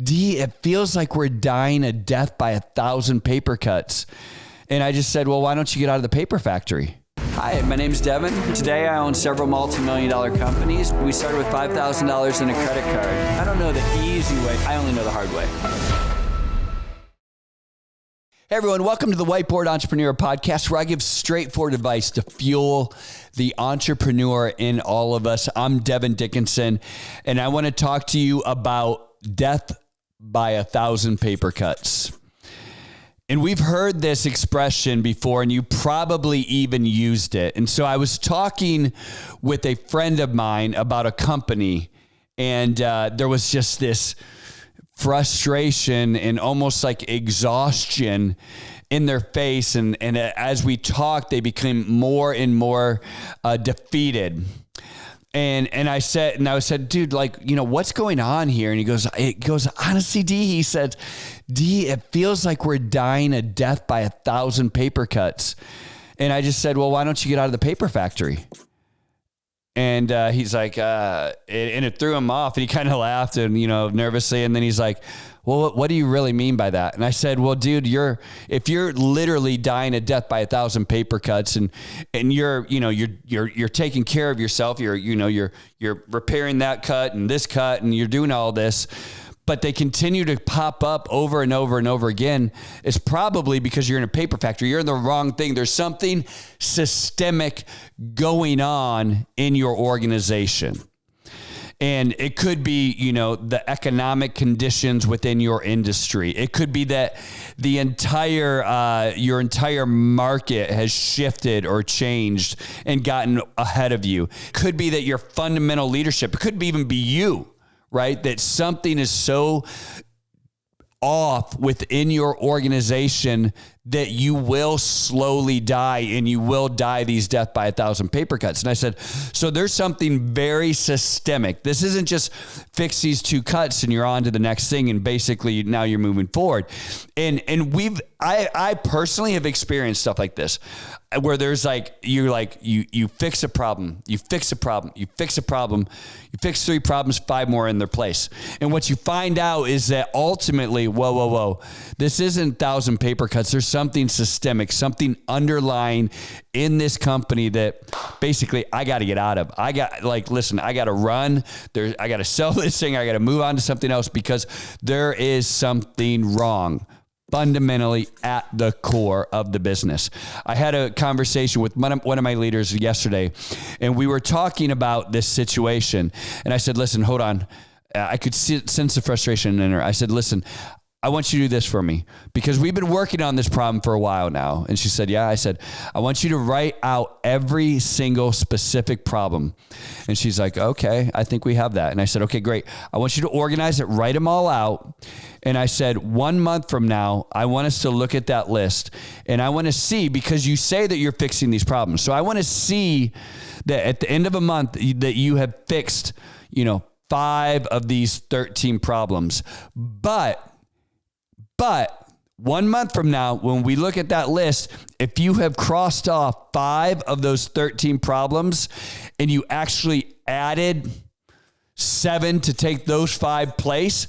D, it feels like we're dying a death by 1,000 paper cuts. And I just said, well, why don't you get out of the paper factory? Hi, my name's Devon. Today I own several multi-million-dollar companies. We started with $5,000 in a credit card. I don't know the easy way. I only know the hard way. Hey everyone, welcome to the Whiteboard Entrepreneur Podcast, where I give straightforward advice to fuel the entrepreneur in all of us. I'm Devon Dickinson, and I want to talk to you about death by 1,000 paper cuts. And we've heard this expression before, and you probably even used it. And so I was talking with a friend of mine about a company, and there was just this frustration and almost like exhaustion in their face. And as we talked, they became more and more defeated. And I said, dude, like, you know, what's going on here? And he goes, honestly, D, he said, D, it feels like we're dying a death by 1,000 paper cuts. And I just said, well, why don't you get out of the paper factory? And he's like, and it threw him off, and he kind of laughed and, you know, nervously. And then he's like, well, what do you really mean by that? And I said, well, dude, if you're literally dying a death by 1,000 paper cuts, and you're taking care of yourself, you're repairing that cut and this cut, and you're doing all this, but they continue to pop up over and over and over again, it's probably because you're in a paper factory. You're in the wrong thing. There's something systemic going on in your organization. And it could be, you know, the economic conditions within your industry. It could be that the your entire market has shifted or changed and gotten ahead of you. It could be that your fundamental leadership, it could even be you, right? That something is so off within your organization that you will slowly die, and you will die these death by 1,000 paper cuts. And I said, so there's something very systemic. This isn't just fix these 2 cuts and you're on to the next thing, and basically now you're moving forward. And I personally have experienced stuff like this, where there's you fix a problem, you fix a problem, you fix a problem, you fix 3 problems, 5 more in their place. And what you find out is that ultimately, whoa, this isn't 1,000 paper cuts. There's something systemic, something underlying in this company that basically I got to get out of. I got to run. I got to sell this thing. I got to move on to something else, because there is something wrong fundamentally at the core of the business. I had a conversation with one of my leaders yesterday, and we were talking about this situation. And I said, listen, hold on. I could sense the frustration in her. I said, listen, I want you to do this for me, because we've been working on this problem for a while now. And she said, yeah. I said, I want you to write out every single specific problem. And she's like, okay, I think we have that. And I said, okay, great. I want you to organize it, write them all out. And I said, 1 month from now, I want us to look at that list, and I want to see, because you say that you're fixing these problems. So I want to see that at the end of a month that you have fixed, 5 of these 13 problems. But 1 month from now, when we look at that list, if you have crossed off 5 of those 13 problems, and you actually added 7 to take those 5 place,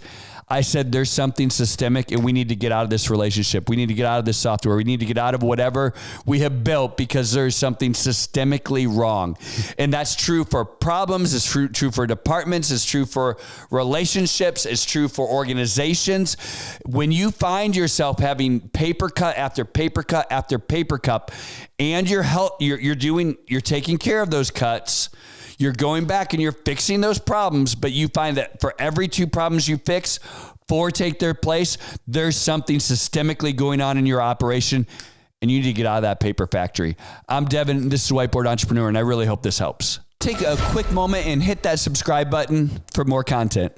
I said, there's something systemic, and we need to get out of this relationship. We need to get out of this software. We need to get out of whatever we have built, because there's something systemically wrong. And that's true for problems. It's true for departments. It's true for relationships. It's true for organizations. When you find yourself having paper cut after paper cut after paper cut, and you're taking care of those cuts, you're going back and you're fixing those problems, but you find that for every 2 problems you fix, 4 take their place, there's something systemically going on in your operation, and you need to get out of that paper factory. I'm Devon. This is Whiteboard Entrepreneur, and I really hope this helps. Take a quick moment and hit that subscribe button for more content.